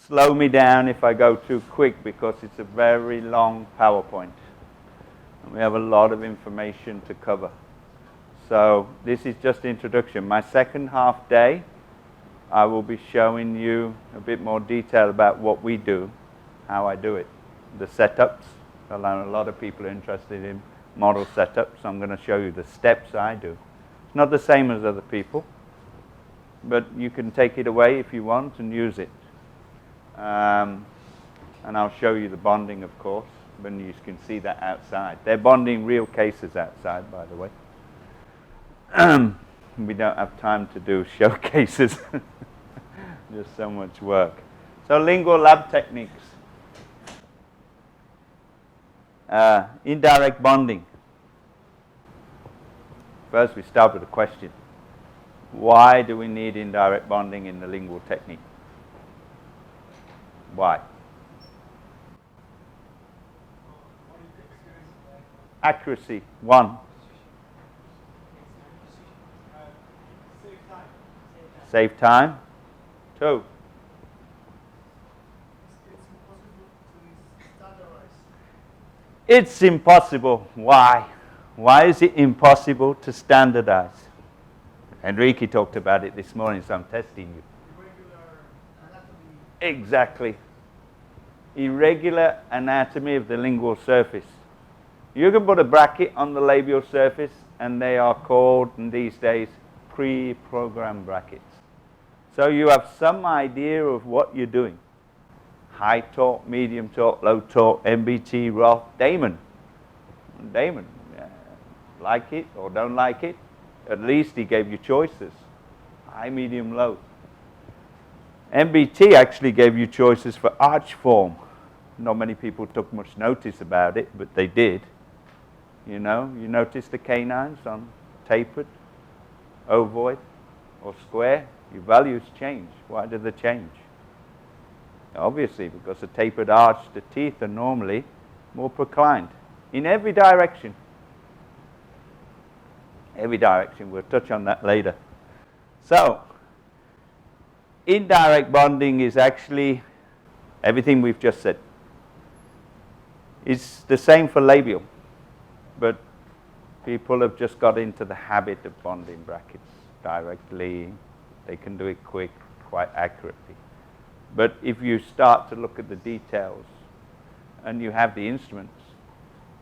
slow me down if I go too quick because it's a very long PowerPoint. And we have a lot of information to cover. So this is just introduction. My second half day, I will be showing you a bit more detail about what we do, how I do it, the setups. A lot of people are interested in model setups, so I'm going to show you the steps I do. It's not the same as other people, but you can take it away if you want and use it. And I'll show you the bonding, of course, when you can see that outside. They're bonding real cases outside, by the way. We don't have time to do showcases. Just so much work. So Lingual Lab Techniques. Indirect bonding. First we start with a question. Why do we need indirect bonding in the lingual technique? Why? Accuracy, 1. Save time. 2. It's impossible. Why? Why is it impossible to standardize? Enrique talked about it this morning, so I'm testing you. Irregular anatomy. Exactly. Irregular anatomy of the lingual surface. You can put a bracket on the labial surface, and they are called, in these days, pre-programmed brackets. So you have some idea of what you're doing. High torque, medium torque, low torque, MBT, Roth, Damon. Damon, like it or don't like it, at least he gave you choices. High, medium, low. MBT actually gave you choices for arch form. Not many people took much notice about it, but they did. You know, you notice the canines on tapered, ovoid, or square. Your values change. Why do they change? Obviously, because a tapered arch, the teeth are normally more proclined in every direction. Every direction. We'll touch on that later. So, indirect bonding is actually everything we've just said. It's the same for labial, but people have just got into the habit of bonding brackets directly. They can do it quick, quite accurately. But if you start to look at the details and you have the instruments,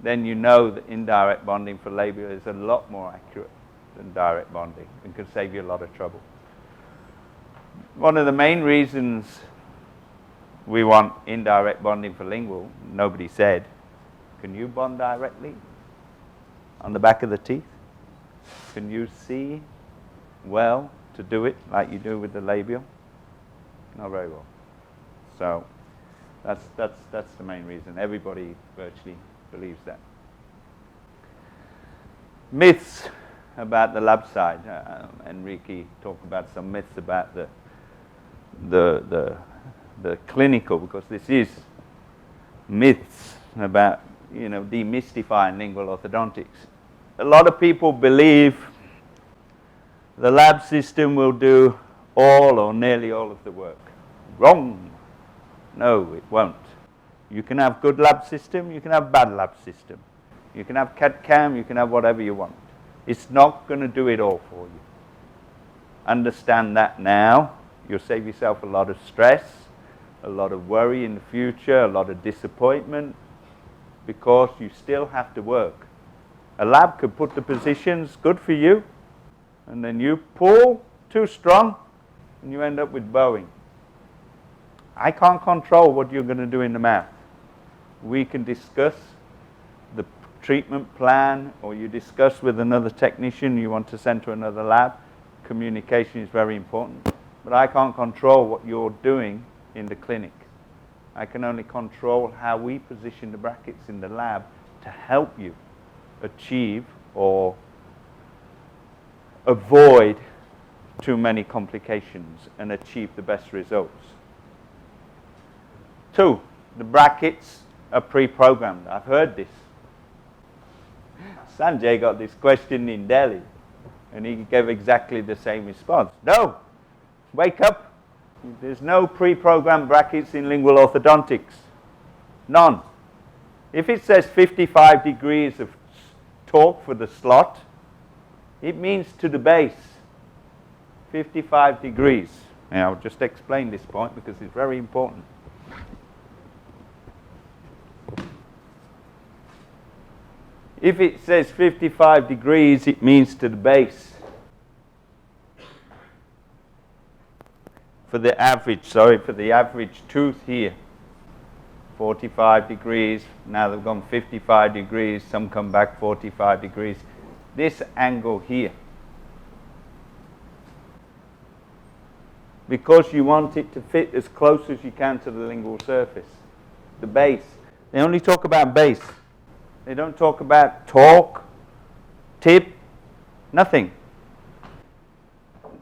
then you know that indirect bonding for labial is a lot more accurate than direct bonding and can save you a lot of trouble. One of the main reasons we want indirect bonding for lingual, nobody said, can you bond directly on the back of the teeth? Can you see well to do it like you do with the labial? Not very well. So that's the main reason. Everybody virtually believes that. Myths about the lab side. Enrique talked about some myths about the clinical, because this is myths about, you know, demystifying lingual orthodontics. A lot of people believe the lab system will do all or nearly all of the work. Wrong. No, it won't. You can have good lab system, you can have bad lab system. You can have CAD/CAM, you can have whatever you want. It's not going to do it all for you. Understand that now. You'll save yourself a lot of stress, a lot of worry in the future, a lot of disappointment, because you still have to work. A lab could put the positions good for you, and then you pull too strong, and you end up with bowing. I can't control what you're going to do in the mouth. We can discuss the treatment plan, or you discuss with another technician you want to send to another lab. Communication is very important. But I can't control what you're doing in the clinic. I can only control how we position the brackets in the lab to help you achieve or avoid too many complications and achieve the best results. 2, the brackets are pre-programmed. I've heard this. Sanjay got this question in Delhi, and he gave exactly the same response. No, wake up. There's no pre-programmed brackets in lingual orthodontics. None. If it says 55 degrees of torque for the slot, it means to the base, 55 degrees. And I'll just explain this point because it's very important. If it says 55 degrees, it means to the base. For the average tooth here, 45 degrees. Now they've gone 55 degrees. Some come back 45 degrees. This angle here, because you want it to fit as close as you can to the lingual surface, the base. They only talk about base. They don't talk about torque, tip, nothing.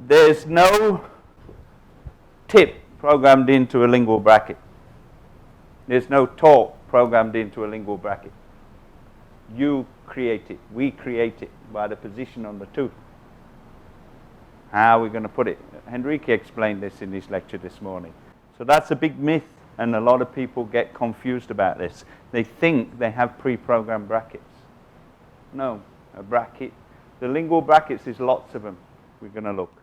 There's no tip programmed into a lingual bracket. There's no torque programmed into a lingual bracket. You create it. We create it by the position on the tooth. How are we going to put it? Henrique explained this in his lecture this morning. So that's a big myth, and a lot of people get confused about this. They think they have pre-programmed brackets. No, a bracket. The lingual brackets is lots of them. We're going to look.